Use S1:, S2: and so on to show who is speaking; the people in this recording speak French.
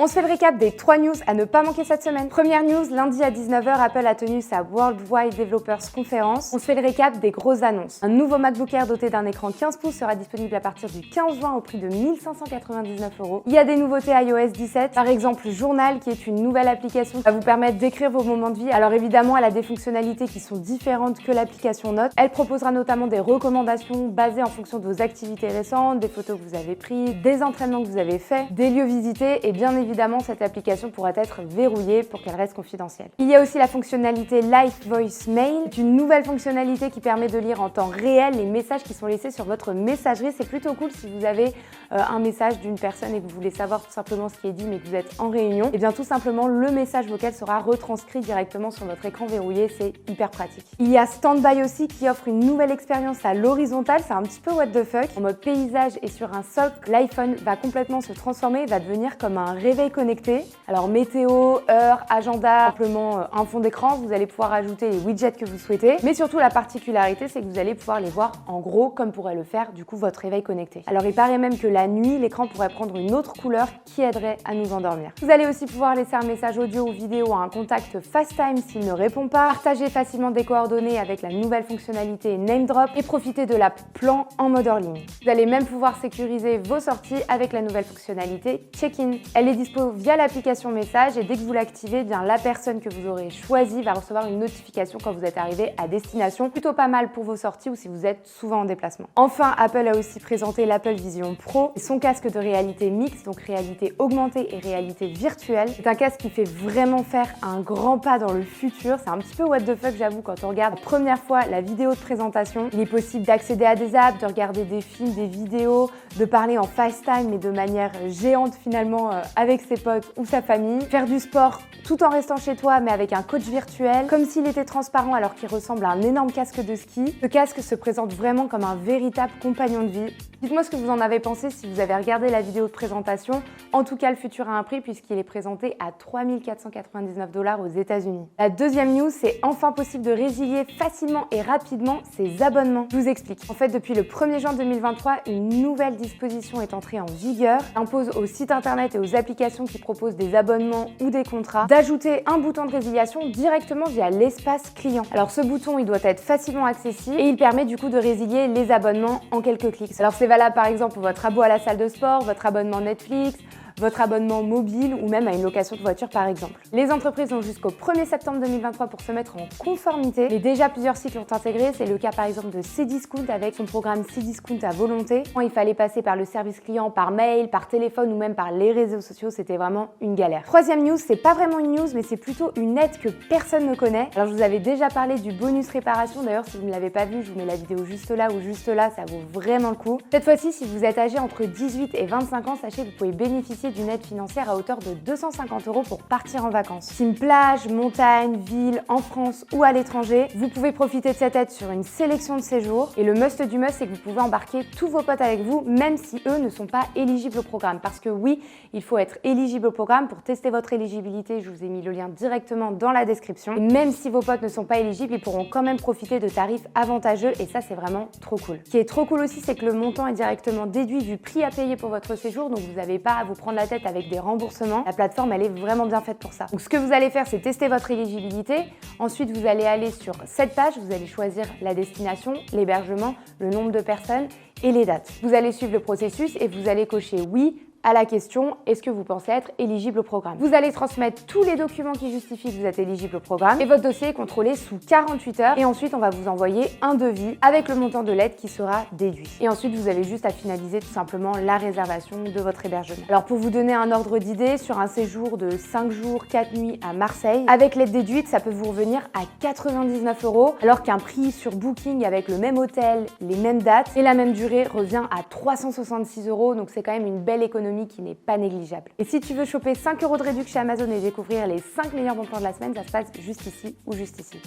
S1: On se fait le récap des 3 news à ne pas manquer cette semaine. Première news, lundi à 19 h, Apple a tenu sa Worldwide Developers Conference. On se fait le récap des grosses annonces. Un nouveau MacBook Air doté d'un écran 15 pouces sera disponible à partir du 15 juin au prix de 1 599 €. Il y a des nouveautés iOS 17, par exemple Journal qui est une nouvelle application qui va vous permettre d'écrire vos moments de vie. Alors évidemment, elle a des fonctionnalités qui sont différentes que l'application Notes. Elle proposera notamment des recommandations basées en fonction de vos activités récentes, des photos que vous avez prises, des entraînements que vous avez faits, des lieux visités et bien évidemment, cette application pourra être verrouillée pour qu'elle reste confidentielle. Il y a aussi la fonctionnalité Live Voice Mail. C'est une nouvelle fonctionnalité qui permet de lire en temps réel les messages qui sont laissés sur votre messagerie. C'est plutôt cool si vous avez un message d'une personne et que vous voulez savoir tout simplement ce qui est dit mais que vous êtes en réunion. Et bien tout simplement, le message vocal sera retranscrit directement sur votre écran verrouillé. C'est hyper pratique. Il y a Standby aussi qui offre une nouvelle expérience à l'horizontale. C'est un petit peu what the fuck. En mode paysage et sur un socle, l'iPhone va complètement se transformer et va devenir comme un réveil connecté. Alors météo, heure, agenda, simplement un fond d'écran, vous allez pouvoir ajouter les widgets que vous souhaitez. Mais surtout la particularité, c'est que vous allez pouvoir les voir en gros comme pourrait le faire du coup votre réveil connecté. Alors il paraît même que la nuit, l'écran pourrait prendre une autre couleur qui aiderait à nous endormir. Vous allez aussi pouvoir laisser un message audio ou vidéo à un contact FaceTime s'il ne répond pas, partager facilement des coordonnées avec la nouvelle fonctionnalité Name Drop et profiter de l'app Plan en mode hors ligne. Vous allez même pouvoir sécuriser vos sorties avec la nouvelle fonctionnalité Check-in. Elle est dispo via l'application message et dès que vous l'activez, bien la personne que vous aurez choisie va recevoir une notification quand vous êtes arrivé à destination. Plutôt pas mal pour vos sorties ou si vous êtes souvent en déplacement. Enfin, Apple a aussi présenté l'Apple Vision Pro, son casque de réalité mixte, donc réalité augmentée et réalité virtuelle. C'est un casque qui fait vraiment faire un grand pas dans le futur. C'est un petit peu what the fuck, j'avoue, quand on regarde la première fois la vidéo de présentation. Il est possible d'accéder à des apps, de regarder des films, des vidéos, de parler en FaceTime mais de manière géante finalement avec ses potes ou sa famille, faire du sport tout en restant chez toi mais avec un coach virtuel, comme s'il était transparent alors qu'il ressemble à un énorme casque de ski. Ce casque se présente vraiment comme un véritable compagnon de vie. Dites-moi ce que vous en avez pensé si vous avez regardé la vidéo de présentation. En tout cas, le futur a un prix puisqu'il est présenté à 3 499 $ aux États-Unis. La deuxième news, c'est enfin possible de résilier facilement et rapidement ses abonnements. Je vous explique. En fait, depuis le 1er juin 2023, une nouvelle disposition est entrée en vigueur. Elle impose aux sites internet et aux applications qui proposent des abonnements ou des contrats d'ajouter un bouton de résiliation directement via l'espace client. Alors ce bouton, il doit être facilement accessible et il permet du coup de résilier les abonnements en quelques clics. Alors c'est valable par exemple pour votre abo à la salle de sport, votre abonnement Netflix, votre abonnement mobile ou même à une location de voiture par exemple. Les entreprises ont jusqu'au 1er septembre 2023 pour se mettre en conformité, mais déjà plusieurs sites l'ont intégré. C'est le cas par exemple de Cdiscount avec son programme Cdiscount à volonté. Quand il fallait passer par le service client, par mail, par téléphone ou même par les réseaux sociaux, c'était vraiment une galère. Troisième news, c'est pas vraiment une news mais c'est plutôt une aide que personne ne connaît. Alors je vous avais déjà parlé du bonus réparation, d'ailleurs si vous ne l'avez pas vu, je vous mets la vidéo juste là ou juste là, ça vaut vraiment le coup. Cette fois-ci, si vous êtes âgé entre 18 et 25 ans, sachez que vous pouvez bénéficier d'une aide financière à hauteur de 250 € pour partir en vacances. Team plage, montagne, ville, en France ou à l'étranger, vous pouvez profiter de cette aide sur une sélection de séjours. Et le must du must, c'est que vous pouvez embarquer tous vos potes avec vous, même si eux ne sont pas éligibles au programme. Parce que oui, il faut être éligible au programme. Pour tester votre éligibilité, je vous ai mis le lien directement dans la description. Et même si vos potes ne sont pas éligibles, ils pourront quand même profiter de tarifs avantageux et ça, c'est vraiment trop cool. Ce qui est trop cool aussi, c'est que le montant est directement déduit du prix à payer pour votre séjour, donc vous n'avez pas à vous prendre la tête avec des remboursements. La plateforme, elle est vraiment bien faite pour ça. Donc ce que vous allez faire, c'est tester votre éligibilité. Ensuite, vous allez aller sur cette page, vous allez choisir la destination, l'hébergement, le nombre de personnes et les dates. Vous allez suivre le processus et vous allez cocher oui à la question « Est-ce que vous pensez être éligible au programme ?» Vous allez transmettre tous les documents qui justifient que vous êtes éligible au programme et votre dossier est contrôlé sous 48 heures et ensuite on va vous envoyer un devis avec le montant de l'aide qui sera déduit. Et ensuite vous avez juste à finaliser tout simplement la réservation de votre hébergement. Alors pour vous donner un ordre d'idée, sur un séjour de 5 jours, 4 nuits à Marseille, avec l'aide déduite, ça peut vous revenir à 99 € alors qu'un prix sur Booking avec le même hôtel, les mêmes dates et la même durée revient à 366 €, donc c'est quand même une belle économie qui n'est pas négligeable. Et si tu veux choper 5 € de réduction chez Amazon et découvrir les 5 meilleurs bons plans de la semaine, ça se passe juste ici ou juste ici.